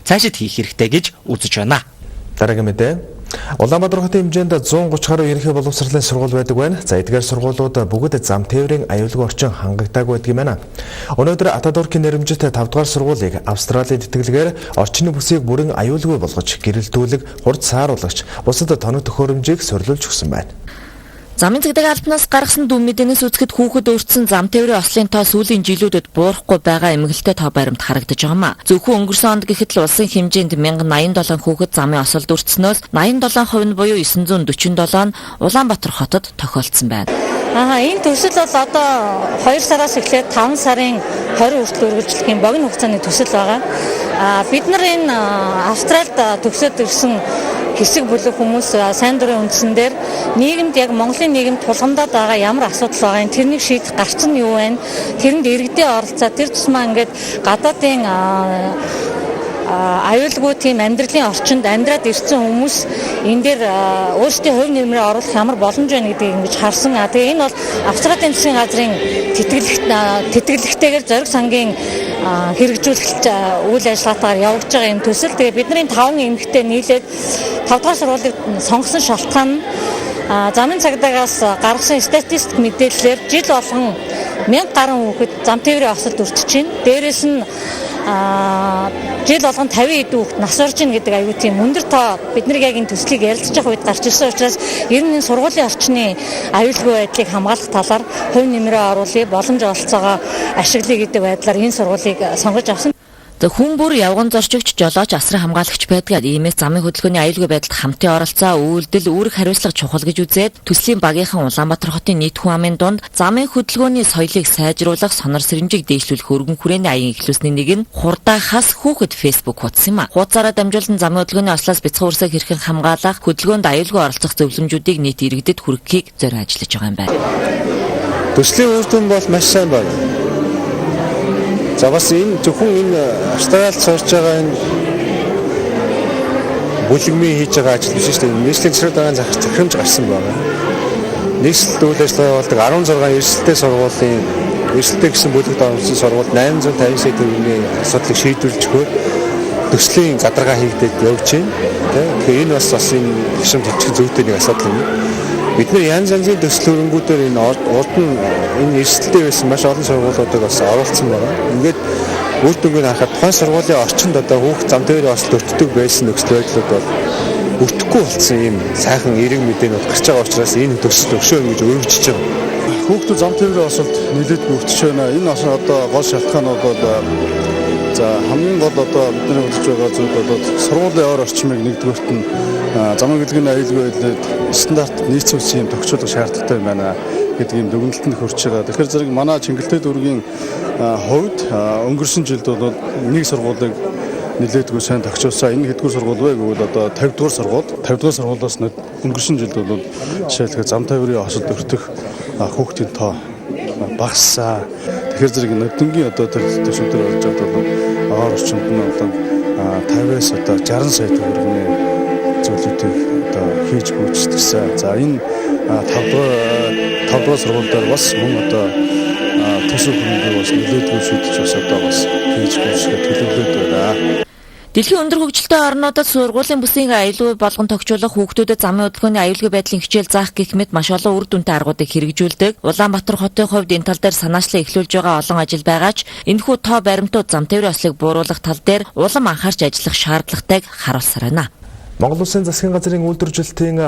цаашид хийх хэрэгтэй гэж үзэж байна. Дараагийн мэдээ. Улаанбаатар хотын хэмжээнд 130 гаруй ерөнхий боловсролын сургууль байдаг байна. За эдгээр сургуулиуд бүгд зам тээврийн аюулгүй орчин хангагдаагүй байдаг юм байна. Өнөөдөр Ататүркийн нэрэмжит 5 дугаар сургуулийг Австралийн тэтгэлгээр орчны бүсийг бүрэн аюулгүй болгож гэрэлтүүлэг, хурд сааруулагч, бусад тоног төхөөрөмжийг сорилуулж өгсөн байна. Замын цэгдэг албанаас гаргасан дүн мэдээнээс үзэхэд хүүхэд өөрчлөсөн зам тээврийн ослын тоо сүүлийн жилүүдэд буурахгүй байгаа эмгэлтэй тоо баримт харагдаж байгаа юм. Зөвхөн өнгөрсөн онд гэхэд л улсын хэмжээнд 1087 хүүхэд замын осолд өртснөөс 87% нь буюу 947 нь Улаанбаатар хотод тохиолдсон байна. Энэ төсөл бол одоо 2 сараас эхлээд 5 сарын 20 хүртэл үргэлжлэх богино хугацааны төсөл байгаа. Бид нар энэ Австралид төгсөөд ирсэн хэсэг бүлэг хүмүүс сайн дурын үндсэн дээр нийгэмд яг Монголын нийгэмд тулгамдаад байгаа ямар асуудал байгаа, тэрнийг шийдэх гарц нь юу вэ? Тэрэнд иргэдийн оролцоо, тэр тусмаа ингээд гадаадын аюулгүй тийм амьдралын орчинд амьдраад ирсэн хүмүүс энэ дээр өөрсдийн хувь нэмрээ оруулах ямар боломж байна гэдгийг ингэж харсан. Тэгээ энэ бол Австралийн засгийн газрын тэтгэлэгтэйгээр зориг сангийн хэрэгжүүлэлт үйл ажиллагаатаар явагдаж байгаа юм төсөл. Тэгээ бидний 5 эмэгтэй нийлээд 5 дугаар сургуулийг сонгосон шалтгаан нь замын цагдаагаас гаргасан статистик мэдээллээр жил болгон 1000 гаруй хүүхэд зам тээврийн осолд өртөж байна. Дээрээс нь жил болгон 50 эд хүүхэд нас орж ийн гэдэг аюу тийм өндөр тоо бид нар яг энэ төслийг ярилцж байгаа үед гарч ирсэн учраас ер нь сургуулийн орчны аюулгүй байдлыг хамгаалах талаар хувь нэмрээ оруулъя, боломж олцоогоо ашиглая гэдэг байдлаар энэ сургуулийг сонгож авсан. Хүн бүр явган зорчигч, жолооч, асран хамгаалагч байдгаар иймээс замын хөдөлгөөний аюулгүй байдалд хамтын оролцоо, үйлдэл, үүрэг хариуцлага чухал гэж үзээд төслийн багийнхан Улаанбаатар хотын нийт хүн амын дунд замын хөдөлгөөний соёлыг сайжруулах, сонор сэрэмжийг дээшлүүлэх өргөн хүрээний аян эхлүүлсний нэг нь хурдаа хас хүүхэд Facebook хуудас юм а. Хуудасаараа дамжуулан замын хөдөлгөөний ослоос бяцхан үрсэг хэрхэн хамгаалах, хөдөлгөөнд аюулгүй оролцох зөвлөмжүүдийг нийт иргэдэд хүргэхийг зориулж ажиллаж байгаа юм байна. Төслийн үр дүн бол маш сайн байна. За бас энэ зөвхөн энэ Австралид сурч байгаа энэ бүлэгмийн хийж байгаа ажил биш шүү дээ. Нийслэлийн цэцэрлэг даргааны захирамж гарсан байна. Нийслэлд үйл ажиллагаа болдог 16 эрсдэлтэй сургуулийн эрсдэлтэй гэсэн бүлэгт орсон сургууль 850 сая төгрөгийн асуудлыг шийдвэрлэж өгөөд төслийн гадаргаа хийгдээд явж байна. Тэгэхээр энэ бас энэ гişмт хэлчих зүйтэй нэг асуудал юм. Бид нар янз янзын төсөл хөрөнгүүдээр энэ урд нь энэ эрсдэлтэй байсан маш олон сургуулиудыг бас оруулсан байна. Ингээд үр дүнгийг харахад тухайн сургуулийн орчинд одоо хүүхд зам тээврийн осолд өртдөг байсан нөхцөл байдлууд бол өртөхгүй болсон юм сайхан эерэг мэдээнүүд гарч байгаа учраас энэ төсөл өгшөөнө гэж өргөжж байгаа. Хүүхдүүд зам тээврийн осолд нэлээд өртөж байна. Энэ одоо гол шалтгаанууд бол за хамгийн гол одоо бидний хөдөлж байгаа зүйл бол сургуулийн ойр орчмыг нэгдүгээрт нь замын хөдөлгөөний аюулгүй байдлыг стандарт нийцсэн үсгийн тохиолдох шаардлагатай юм байна гэдэг юм дүгнэлтэнд хүрч байгаа. Тэгэхээр зэрэг манай Чингэлтэй дүүргийн хувьд өнгөрсөн жилд бол нэг сургуулийг нэлээдгүй сайн тохиолсон. Энэ хэдгээр сургууль вэ гэвэл одоо 50 дугаар сургууль. 50 дугаар сургуулиас өнгөрсөн жилд бол жишээлбэл зам тээврийн осолд өртөх хүүхдийн тоо багассан. Тэгэхээр зэрэг нүднгийн одоо төсөвдөр болж байгаа оор орчинд нь одоо 50-аас одоо 60 сая төгрөгийн зөвлөлтийг одоо хийж гүйцэтгсэн. За энэ 5 дугаар сургуульд бас мөн одоо төсөв хөрөнгөийг бас нэлээдгүй шийдэж бас одоо бас хийж гүйцэтгэх төлөвлөд байна. Дэлхийн өндөр хөгжилтэй орнуудад сургуулийн бүсийн аюулгүй болгон тогтоолох хүүхдүүдэд замын хөдөлгөөний аюулгүй байдлын хичээл заах гэх мэт маш олон үр дүнтэй аргуудыг хэрэгжүүлдэг. Улаанбаатар хотын хувьд энэ тал дээр санаачлан эхлүүлж байгаа олон ажил байгаа ч энэхүү тоо баримтууд зам тээврийн ослыг бууруулах тал дээр улам анхаарч ажиллах шаардлагатайг харуулсаар байна. Монгол Улсын засгийн газрын үйлдвэржилтийн